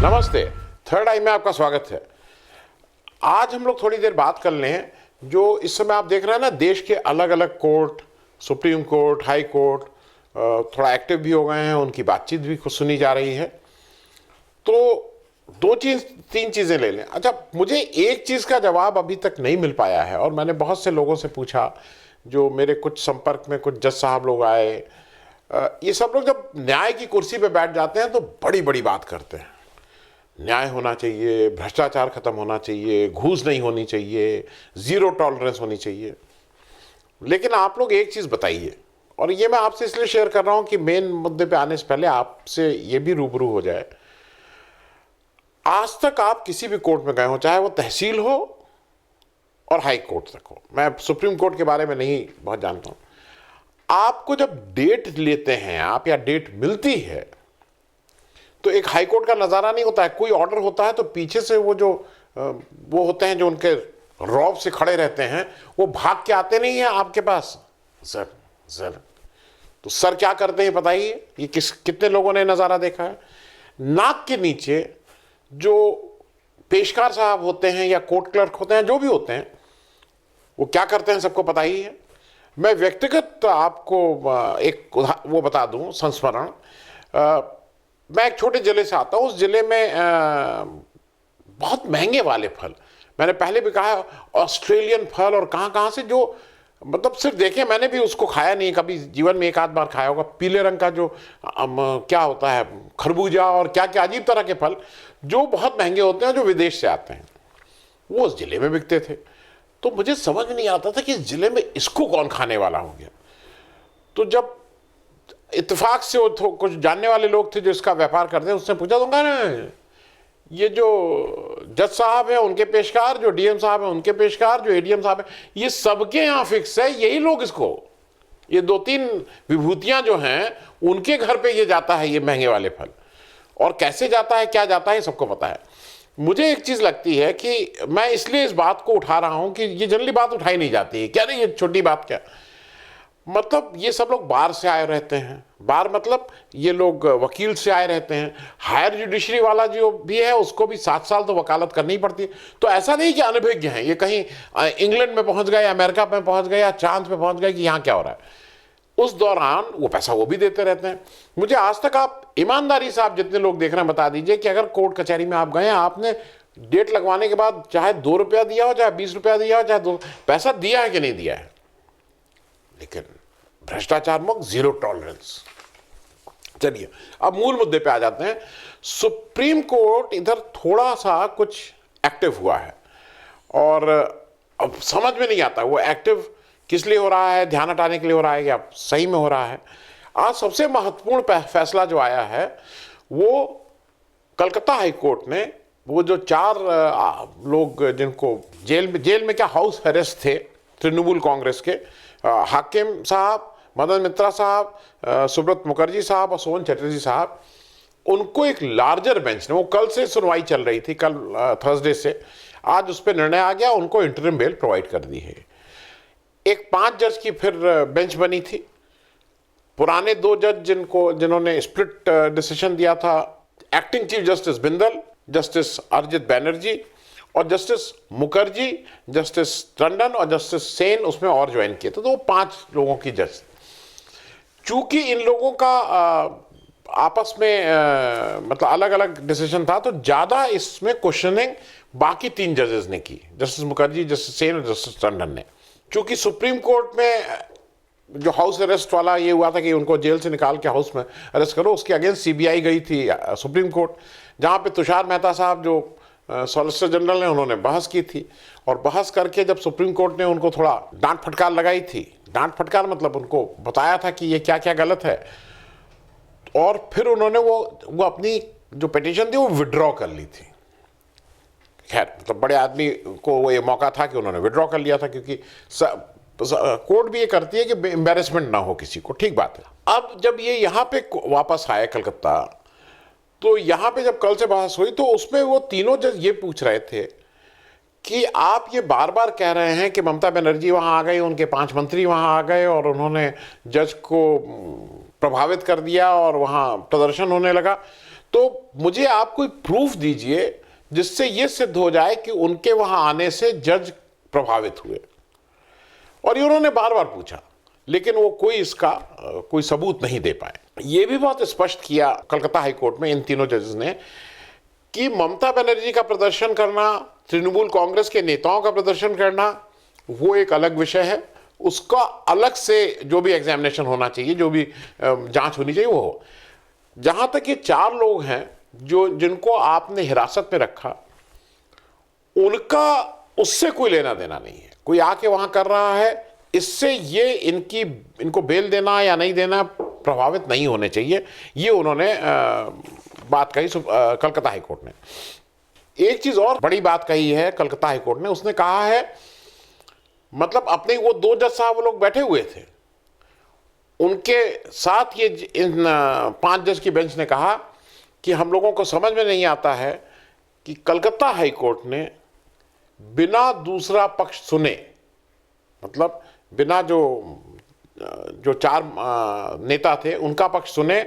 नमस्ते। थर्ड आई में आपका स्वागत है। आज हम लोग थोड़ी देर बात कर लें जो इस समय आप देख रहे हैं ना, देश के अलग अलग court, supreme court, high court थोड़ा एक्टिव भी हो गए हैं, उनकी बातचीत भी कुछ सुनी जा रही है। तो तीन चीज़ें ले लें। अच्छा, मुझे एक चीज़ का जवाब अभी तक नहीं मिल पाया है और मैंने बहुत से लोगों से पूछा, जो मेरे कुछ संपर्क में कुछ जज साहब लोग आए। ये सब लोग जब न्याय की कुर्सी पे बैठ जाते हैं तो बड़ी बड़ी बात करते हैं। न्याय होना चाहिए, भ्रष्टाचार खत्म होना चाहिए, घूस नहीं होनी चाहिए, जीरो टॉलरेंस होनी चाहिए। लेकिन आप लोग एक चीज़ बताइए, और ये मैं आपसे इसलिए शेयर कर रहा हूं कि मेन मुद्दे पे आने से पहले आपसे ये भी रूबरू हो जाए। आज तक आप किसी भी कोर्ट में गए हो, चाहे वो तहसील हो और हाई कोर्ट तक हो, मैं सुप्रीम कोर्ट के बारे में नहीं बहुत जानता हूं, आपको जब डेट लेते हैं आप या डेट मिलती है तो एक हाई कोर्ट का नज़ारा नहीं होता है। कोई ऑर्डर होता है तो पीछे से वो होते हैं जो उनके रौब से खड़े रहते हैं, वो भाग के आते नहीं हैं आपके पास। सर सर तो सर क्या करते हैं बताइए? ये कितने लोगों ने नज़ारा देखा है? नाक के नीचे जो पेशकार साहब होते हैं या कोर्ट क्लर्क होते हैं, जो भी होते हैं, वो क्या करते हैं सबको पता ही है। मैं व्यक्तिगत आपको एक वो बता दूं संस्मरण। मैं एक छोटे जिले से आता हूँ। उस जिले में बहुत महंगे वाले फल, मैंने पहले भी कहा, ऑस्ट्रेलियन फल और कहाँ कहाँ से, जो मतलब सिर्फ देखे, मैंने भी उसको खाया नहीं कभी, जीवन में एक आध बार खाया होगा। पीले रंग का जो क्या होता है, खरबूजा और क्या क्या अजीब तरह के फल जो बहुत महंगे होते हैं, जो विदेश से आते हैं, वो उस जिले में बिकते थे। तो मुझे समझ नहीं आता था कि इस जिले में इसको कौन खाने वाला हो गया। तो जब इत्तेफाक से वो कुछ जानने वाले लोग थे जो इसका व्यापार करते हैं, उसने पूछा, दूंगा ना ये जो जज साहब हैं उनके पेशकार, जो डीएम साहब हैं उनके पेशकार, जो एडीएम साहब हैं, ये सबके यहाँ फिक्स है, यही लोग इसको, ये दो तीन विभूतियां जो हैं उनके घर पे ये जाता है, ये महंगे वाले फल। और कैसे जाता है, क्या जाता है, सबको पता है। मुझे एक चीज लगती है कि मैं इसलिए इस बात को उठा रहा हूं कि ये जनरली बात उठाई नहीं जाती है। क्या नहीं, ये छोटी बात क्या, मतलब ये सब लोग बाहर से आए रहते हैं। बाहर मतलब ये लोग वकील से आए रहते हैं। हायर जुडिशरी वाला जो भी है उसको भी 7 साल तो वकालत करनी पड़ती है। तो ऐसा नहीं कि अनभिज्ञ हैं, ये कहीं इंग्लैंड में पहुंच गए, अमेरिका में पहुंच गए या चांद पे पहुंच गए कि यहाँ क्या हो रहा है। उस दौरान वो पैसा वो भी देते रहते हैं। मुझे आज तक आप ईमानदारी से, आप जितने लोग देख रहे हैं, बता दीजिए कि अगर कोर्ट कचहरी में आप गए, आपने डेट लगवाने के बाद चाहे 2 रुपया दिया हो, चाहे 20 रुपया दिया हो, चाहे 2 पैसा दिया है कि नहीं दिया है, लेकिन भ्रष्टाचार मुक्त, जीरो टॉलरेंस। चलिए अब मूल मुद्दे पे आ जाते हैं। सुप्रीम कोर्ट इधर थोड़ा सा कुछ एक्टिव हुआ है और अब समझ में नहीं आता वो एक्टिव किस लिए हो रहा है, ध्यान हटाने के लिए हो रहा है या सही में हो रहा है। आज सबसे महत्वपूर्ण फैसला जो आया है वो कलकत्ता हाई कोर्ट ने, वो जो 4 लोग जिनको जेल में क्या हाउस अरेस्ट थे, तृणमूल कांग्रेस के हाकिम साहब, मदन मित्रा साहब, सुब्रत मुखर्जी साहब और सोहन चटर्जी साहब, उनको एक लार्जर बेंच ने, वो कल से सुनवाई चल रही थी, कल थर्सडे से, आज उस पर निर्णय आ गया, उनको इंटरिम बेल प्रोवाइड कर दी है। एक 5 जज की फिर बेंच बनी थी। पुराने 2 जज जिन्होंने स्प्लिट डिसीजन दिया था, acting chief justice Bindal, justice Arijit Banerjee और जस्टिस मुखर्जी, जस्टिस टंडन और जस्टिस सेन उसमें और ज्वाइन किए थे। तो वो 5 लोगों की जज। चूंकि इन लोगों का आपस में मतलब अलग अलग डिसीजन था, तो ज्यादा इसमें क्वेश्चनिंग बाकी 3 जजेस ने की, जस्टिस मुखर्जी, जस्टिस सेन और जस्टिस टंडन ने। चूंकि सुप्रीम कोर्ट में जो हाउस अरेस्ट वाला ये हुआ था कि उनको जेल से निकाल के हाउस में अरेस्ट करो, उसके अगेंस्ट सीबीआई गई थी सुप्रीम कोर्ट, जहां पे तुषार मेहता साहब जो सॉलिसिटर जनरल ने, उन्होंने बहस की थी। और बहस करके जब सुप्रीम कोर्ट ने उनको थोड़ा डांट फटकार लगाई थी, डांट फटकार मतलब उनको बताया था कि ये क्या क्या गलत है, और फिर उन्होंने वो अपनी जो पिटीशन थी वो विड्रॉ कर ली थी। खैर, मतलब बड़े आदमी को वो ये मौका था कि उन्होंने विड्रॉ कर लिया था, क्योंकि कोर्ट भी ये करती है कि एम्बेरसमेंट ना हो किसी को, ठीक बात है। अब जब ये यहाँ पे वापस आए कलकत्ता, तो यहाँ पे जब कल से बहस हुई तो उसमें वो तीनों जज ये पूछ रहे थे कि आप ये बार बार कह रहे हैं कि ममता बनर्जी वहां आ गई, उनके 5 मंत्री वहां आ गए और उन्होंने जज को प्रभावित कर दिया और वहां प्रदर्शन होने लगा। तो मुझे आप कोई प्रूफ दीजिए जिससे ये सिद्ध हो जाए कि उनके वहां आने से जज प्रभावित हुए। और ये उन्होंने बार बार पूछा, लेकिन वो कोई इसका कोई सबूत नहीं दे पाए। ये भी बहुत स्पष्ट किया कलकत्ता हाईकोर्ट में इन तीनों जजेस ने कि ममता बनर्जी का प्रदर्शन करना, तृणमूल कांग्रेस के नेताओं का प्रदर्शन करना, वो एक अलग विषय है। उसका अलग से जो भी एग्जामिनेशन होना चाहिए, जो भी जांच होनी चाहिए वो हो। जहां तक ये 4 लोग हैं जिनको आपने हिरासत में रखा, उनका उससे कोई लेना देना नहीं है। कोई आके वहां कर रहा है, इससे ये इनको बेल देना या नहीं देना प्रभावित नहीं होने चाहिए। ये उन्होंने बात कही कलकत्ता हाईकोर्ट ने। एक चीज और बड़ी बात कही है कलकत्ता हाईकोर्ट ने, उसने कहा है, मतलब अपने वो 2 जज साहब वो लोग बैठे हुए थे, उनके साथ ये इन 5 जज की बेंच ने कहा कि हम लोगों को समझ में नहीं आता है कि कलकत्ता हाईकोर्ट ने बिना दूसरा पक्ष सुने, मतलब बिना जो 4 नेता थे उनका पक्ष सुने,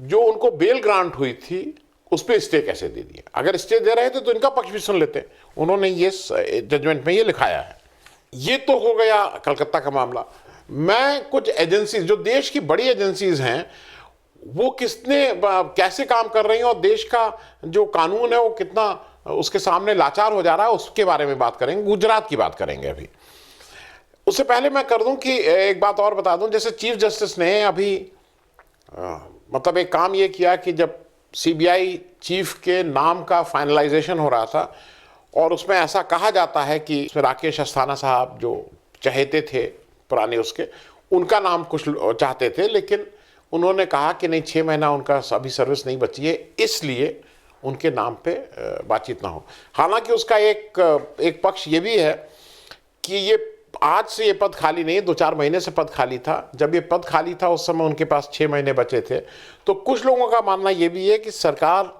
जो उनको बेल ग्रांट हुई थी उस पर स्टे कैसे दे दिया। अगर स्टे दे रहे थे तो इनका पक्ष भी सुन लेते। उन्होंने ये जजमेंट में ये लिखाया है। ये तो हो गया कलकत्ता का मामला। मैं कुछ एजेंसीज, जो देश की बड़ी एजेंसीज हैं, वो कैसे काम कर रही हैं और देश का जो कानून है वो कितना उसके सामने लाचार हो जा रहा है, उसके बारे में बात करेंगे। गुजरात की बात करेंगे अभी। उससे पहले मैं कर दूं कि एक बात और बता दूं, जैसे चीफ जस्टिस ने अभी मतलब एक काम ये किया कि जब सीबीआई चीफ के नाम का फाइनलाइजेशन हो रहा था और उसमें ऐसा कहा जाता है कि इसमें राकेश अस्थाना साहब जो चहेते थे पुराने उसके, उनका नाम कुछ चाहते थे, लेकिन उन्होंने कहा कि नहीं, 6 महीना उनका अभी सर्विस नहीं बची है, इसलिए उनके नाम पे बातचीत ना हो। हालांकि उसका एक पक्ष ये भी है कि ये आज से ये पद खाली नहीं है, 2-4 महीने से पद खाली था। जब ये पद खाली था उस समय उनके पास 6 महीने बचे थे। तो कुछ लोगों का मानना ये भी है कि सरकार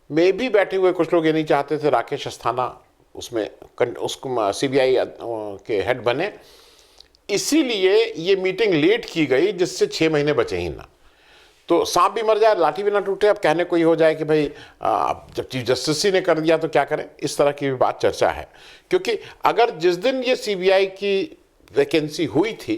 में भी बैठे हुए कुछ लोग ये नहीं चाहते थे राकेश अस्थाना उसको सीबीआई के हेड बने, इसीलिए ये मीटिंग लेट की गई जिससे 6 महीने बचे ही ना। तो सांप भी मर जाए लाठी भी ना टूटे। अब कहने को ये हो जाए कि भाई जब चीफ जस्टिस ही ने कर दिया तो क्या करें, इस तरह की भी बात चर्चा है। क्योंकि अगर जिस दिन ये सीबीआई की वैकेंसी हुई थी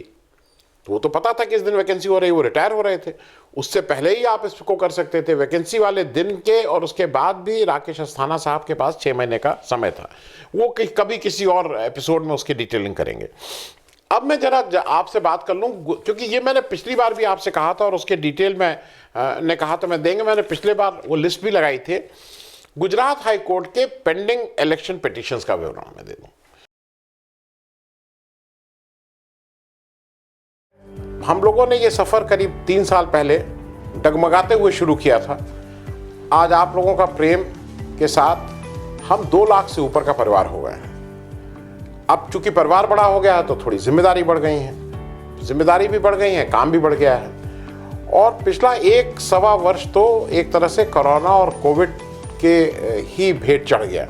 तो वो तो पता था कि इस दिन वैकेंसी हो रही, वो रिटायर हो रहे थे, उससे पहले ही आप इसको कर सकते थे। वैकेंसी वाले दिन के और उसके बाद भी राकेश अस्थाना साहब के पास 6 महीने का समय था। वो कभी किसी और एपिसोड में उसकी डिटेलिंग करेंगे। अब मैं जरा आपसे बात कर लूं, क्योंकि ये मैंने पिछली बार भी आपसे कहा था और उसके डिटेल में ने कहा तो मैं देंगे। मैंने पिछले बार वो लिस्ट भी लगाई थी। गुजरात हाई कोर्ट के पेंडिंग इलेक्शन पिटीशंस का विवरण मैं दे दूं। हम लोगों ने ये सफर करीब 3 साल पहले डगमगाते हुए शुरू किया था। आज आप लोगों का प्रेम के साथ हम 2 लाख से ऊपर का परिवार हो गए हैं। अब चूंकि परिवार बड़ा हो गया है तो थोड़ी जिम्मेदारी बढ़ गई है, जिम्मेदारी भी बढ़ गई है, काम भी बढ़ गया है। और पिछला 1-1.25 वर्ष तो एक तरह से कोरोना और कोविड के ही भेंट चढ़ गया।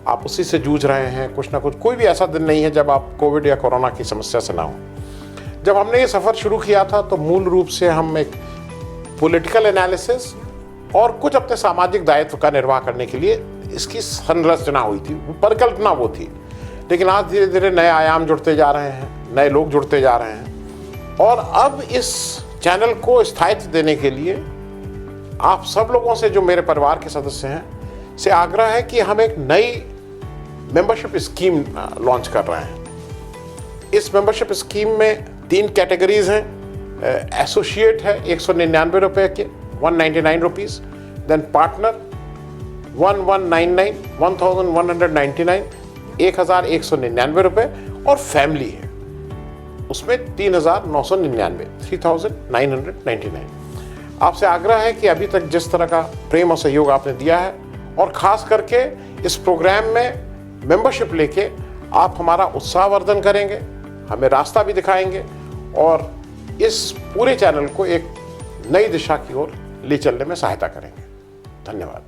आप उसी से जूझ रहे हैं कुछ ना कुछ। कोई भी ऐसा दिन नहीं है जब आप कोविड या कोरोना की समस्या से ना हो। जब हमने ये सफ़र शुरू किया था तो मूल रूप से हम एक पॉलिटिकल एनालिसिस और कुछ अपने सामाजिक दायित्व का निर्वाह करने के लिए इसकी संरचना हुई थी, परिकल्पना वो थी। लेकिन आज धीरे धीरे नए आयाम जुड़ते जा रहे हैं, नए लोग जुड़ते जा रहे हैं। और अब इस चैनल को स्थायित्व देने के लिए आप सब लोगों से, जो मेरे परिवार के सदस्य हैं, से आग्रह है कि हम एक नई मेंबरशिप स्कीम लॉन्च कर रहे हैं। इस मेंबरशिप स्कीम में 3 कैटेगरीज हैं। एसोसिएट है 199 रुपये के, 199 रुपीज़। देन पार्टनर 1199, 1199, 1199 रुपये। और फैमिली है उसमें 3999, 3999। आपसे आग्रह है कि अभी तक जिस तरह का प्रेम और सहयोग आपने दिया है, और ख़ास करके इस प्रोग्राम में मेंबरशिप लेके आप हमारा उत्साहवर्धन करेंगे, हमें रास्ता भी दिखाएंगे और इस पूरे चैनल को एक नई दिशा की ओर ले चलने में सहायता करेंगे। धन्यवाद।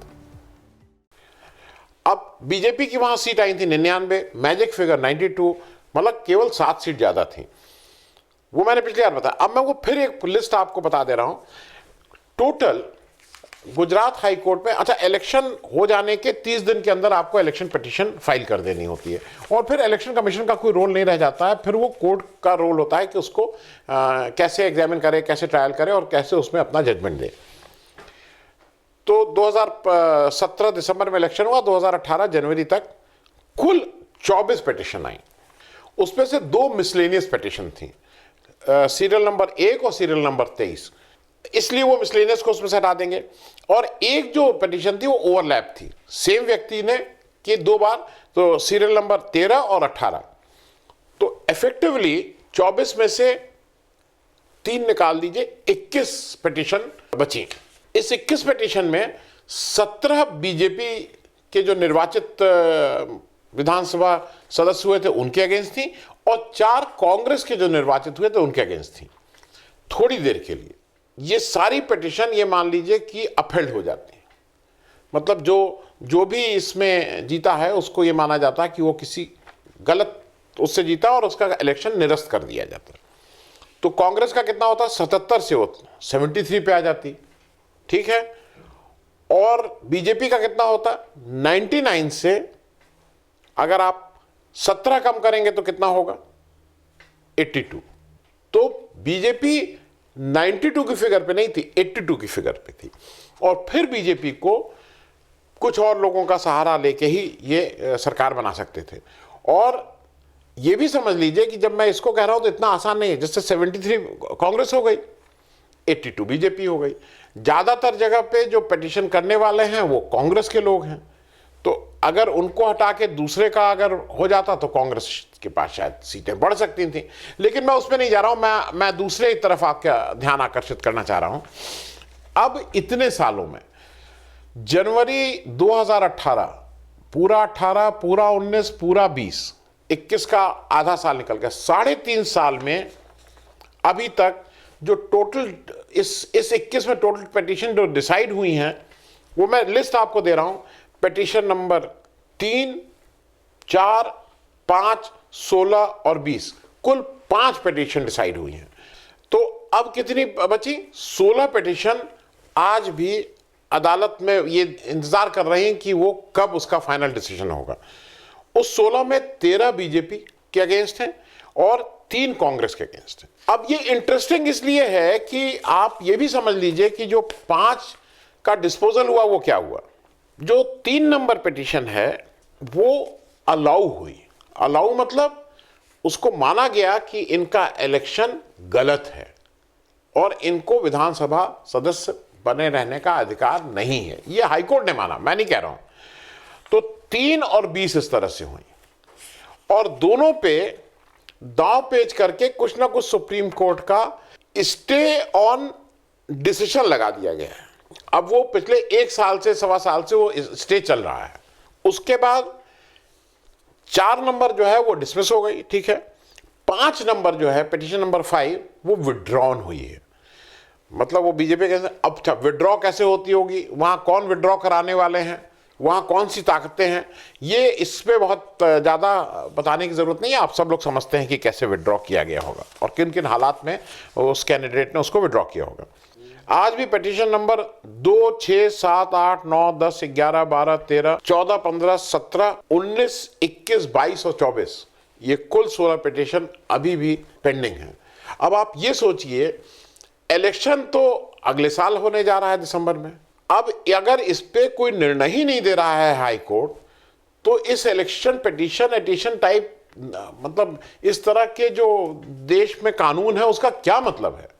अब बीजेपी की वहां सीट आई थी 99, मैजिक फिगर 92, मतलब केवल 7 सीट ज्यादा थी। वो मैंने पिछली बार बताया। अब मैं वो फिर एक लिस्ट आपको बता दे रहा हूं। टोटल गुजरात हाई कोर्ट में, अच्छा, इलेक्शन हो जाने के 30 दिन के अंदर आपको इलेक्शन पिटीशन फाइल कर देनी होती है, और फिर इलेक्शन कमीशन का कोई रोल नहीं रह जाता है। फिर वो कोर्ट का रोल होता है कि उसको कैसे एग्जामिन करे, कैसे ट्रायल करे और कैसे उसमें अपना जजमेंट दे। तो 2017 दिसंबर में इलेक्शन हुआ, 2018 जनवरी तक कुल 24 पिटीशन आई। उसमें से 2 मिसलेनियस पिटीशन थी, सीरियल नंबर 1 और सीरियल नंबर 23, इसलिए वो मिसलेनियस को उसमें से हटा देंगे। और एक जो पिटीशन थी वो ओवरलैप थी, सेम व्यक्ति ने की 2 बार, तो सीरियल नंबर 13 और 18। तो इफेक्टिवली 24 में से 3 निकाल दीजिए, 21 पिटीशन बची। इस 21 पिटीशन में 17 बीजेपी के जो निर्वाचित विधानसभा सदस्य हुए थे उनके अगेंस्ट थी, और 4 कांग्रेस के जो निर्वाचित हुए थे उनके अगेंस्ट थी। थोड़ी देर के लिए ये सारी पिटीशन, ये मान लीजिए कि अपहेल्ड हो जाती है, मतलब जो भी इसमें जीता है उसको ये माना जाता है कि वो किसी गलत उससे जीता और उसका इलेक्शन निरस्त कर दिया जाता है। तो कांग्रेस का कितना होता है, 77 से वो 73 पे आ जाती, ठीक है। और बीजेपी का कितना होता है, 99 से अगर आप 17 कम करेंगे तो कितना होगा, 82। तो बीजेपी 92 की फिगर पे नहीं थी, 82 की फिगर पे थी। और फिर बीजेपी को कुछ और लोगों का सहारा लेके ही ये सरकार बना सकते थे। और ये भी समझ लीजिए कि जब मैं इसको कह रहा हूं तो इतना आसान नहीं है। जैसे 73 कांग्रेस हो गई, 82 बीजेपी हो गई। ज्यादातर जगह पे जो पिटीशन करने वाले हैं वो कांग्रेस के लोग हैं, तो अगर उनको हटा के दूसरे का अगर हो जाता तो कांग्रेस के पास शायद सीटें बढ़ सकती थी। लेकिन मैं उसमें नहीं जा रहा हूं, मैं दूसरे तरफ आपका ध्यान आकर्षित करना चाह रहा हूं। अब इतने सालों में जनवरी 2018, पूरा 18, पूरा 19, पूरा 20, 21 का आधा साल निकल गया, 3.5 साल में अभी तक जो टोटल इस 21 में टोटल पिटीशन जो डिसाइड हुई हैं, वो मैं लिस्ट आपको दे रहा हूं। पिटीशन नंबर 3, 4, 5, 16 और 20, कुल 5 पिटीशन डिसाइड हुई हैं। तो अब कितनी बची, 16 पिटीशन आज भी अदालत में ये इंतजार कर रही हैं कि वो कब उसका फाइनल डिसीजन होगा। उस 16 में 13 बीजेपी के अगेंस्ट हैं और 3 कांग्रेस के अगेंस्ट हैं। अब ये इंटरेस्टिंग इसलिए है कि आप ये भी समझ लीजिए कि जो 5 का डिस्पोजल हुआ वो क्या हुआ। जो 3 नंबर पिटीशन है वो अलाउ हुई। अलाउ मतलब उसको माना गया कि इनका इलेक्शन गलत है और इनको विधानसभा सदस्य बने रहने का अधिकार नहीं है, ये हाईकोर्ट ने माना, मैं नहीं कह रहा हूं। तो 3 और 20 इस तरह से हुई, और दोनों पे दांव पेच करके कुछ ना कुछ सुप्रीम कोर्ट का स्टे ऑन डिसीजन लगा दिया गया है। अब वो पिछले 1 साल से 1.25 साल से वो स्टे चल रहा है। उसके बाद 4 नंबर जो है वो डिसमिस हो गई, ठीक है। 5 नंबर जो है पिटीशन नंबर 5 वो विड्रॉन हुई है, मतलब वो बीजेपी के। अब विड्रॉ कैसे होती होगी, वहां कौन विड्रॉ कराने वाले हैं, वहां कौन सी ताकतें हैं, ये इस पे बहुत ज़्यादा बताने की ज़रूरत नहीं है। आप सब लोग समझते हैं कि कैसे विड्रॉ किया गया होगा और किन किन हालात में उस कैंडिडेट ने उसको विड्रॉ किया होगा। आज भी पिटीशन नंबर 2, 6, 7, 8, 9, 10, 11, 12, 13, 14, 15, 17, 19, 21, 22 और 24, ये कुल 16 पिटीशन अभी भी पेंडिंग है। अब आप ये सोचिए, इलेक्शन तो अगले साल होने जा रहा है दिसंबर में। अब अगर इस पे कोई निर्णय ही नहीं दे रहा है हाई कोर्ट, तो इस इलेक्शन पिटीशन एडिशन टाइप, मतलब इस तरह के जो देश में कानून है उसका क्या मतलब है।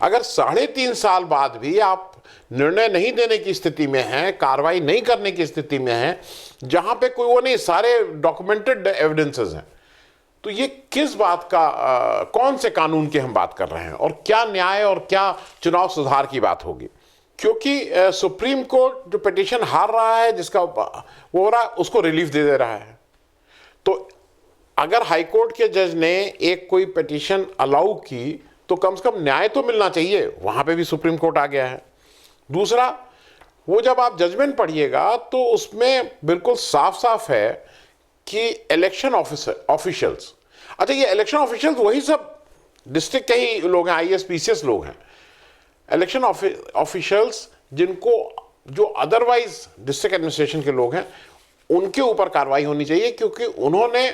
अगर 3.5 साल बाद भी आप निर्णय नहीं देने की स्थिति में हैं, कार्रवाई नहीं करने की स्थिति में हैं, जहां पे कोई वो नहीं, सारे डॉक्यूमेंटेड एविडेंसेस हैं, तो ये किस बात का कौन से कानून की हम बात कर रहे हैं, और क्या न्याय और क्या चुनाव सुधार की बात होगी। क्योंकि सुप्रीम कोर्ट जो पिटीशन हार रहा है, जिसका वो हो रहा है, उसको रिलीफ दे रहा है। तो अगर हाई कोर्ट के जज ने एक कोई पिटीशन अलाउ की तो कम से कम न्याय तो मिलना चाहिए, वहां पे भी सुप्रीम कोर्ट आ गया है। दूसरा, वो जब आप जजमेंट पढ़िएगा तो उसमें बिल्कुल साफ साफ है कि इलेक्शन ऑफिशियल्स, अच्छा ये इलेक्शन ऑफिशियल्स वही सब डिस्ट्रिक्ट के ही लोग हैं, आईएएस पीसीएस लोग हैं। इलेक्शन ऑफिशियल्स जिनको जो अदरवाइज डिस्ट्रिक्ट एडमिनिस्ट्रेशन के लोग हैं उनके ऊपर कार्रवाई होनी चाहिए, क्योंकि उन्होंने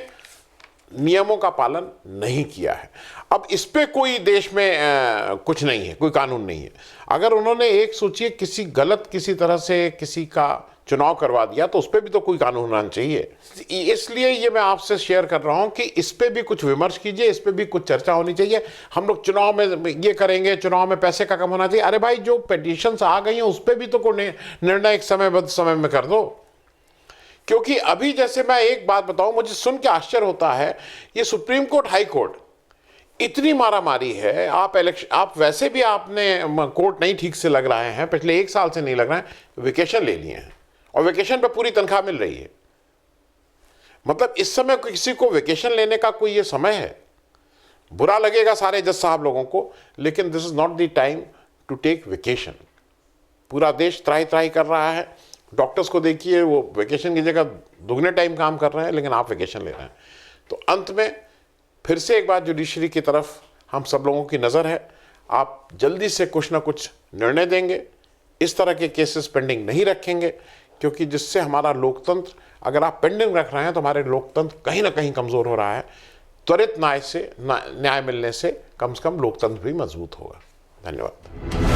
नियमों का पालन नहीं किया है। अब इस पे कोई देश में कुछ नहीं है, कोई कानून नहीं है। अगर उन्होंने एक सोचिए किसी गलत किसी तरह से किसी का चुनाव करवा दिया तो उस पर भी तो कोई कानून होना चाहिए। इसलिए ये मैं आपसे शेयर कर रहा हूं कि इस पे भी कुछ विमर्श कीजिए, इस पे भी कुछ चर्चा होनी चाहिए। हम लोग चुनाव में ये करेंगे, चुनाव में पैसे का कम होना चाहिए। अरे भाई जो पिटीशंस आ गई हैं उस पर भी तो कोई निर्णय एक समयबद्ध समय में कर दो। क्योंकि अभी जैसे मैं एक बात बताऊं, मुझे सुन के आश्चर्य होता है, ये सुप्रीम कोर्ट हाई कोर्ट इतनी मारामारी है। आप वैसे भी आपने कोर्ट नहीं ठीक से लग रहे हैं, पिछले 1 साल से नहीं लग रहे हैं, वेकेशन ले लिए हैं और वेकेशन पे पूरी तनख्वाह मिल रही है। मतलब इस समय किसी को वेकेशन लेने का कोई ये समय है? बुरा लगेगा सारे जज साहब लोगों को, लेकिन this is not the time to take vacation. पूरा देश त्राही त्राही कर रहा है। डॉक्टर्स को देखिए, वो वेकेशन की जगह दुगने टाइम काम कर रहे हैं, लेकिन आप वेकेशन ले रहे हैं। तो अंत में फिर से एक बार जुडिशरी की तरफ हम सब लोगों की नज़र है। आप जल्दी से कुछ ना कुछ निर्णय देंगे, इस तरह के केसेस पेंडिंग नहीं रखेंगे, क्योंकि जिससे हमारा लोकतंत्र, अगर आप पेंडिंग रख रहे हैं तो हमारे लोकतंत्र कहीं ना कहीं कमज़ोर हो रहा है। त्वरित न्याय मिलने से कम लोकतंत्र भी मजबूत होगा। धन्यवाद।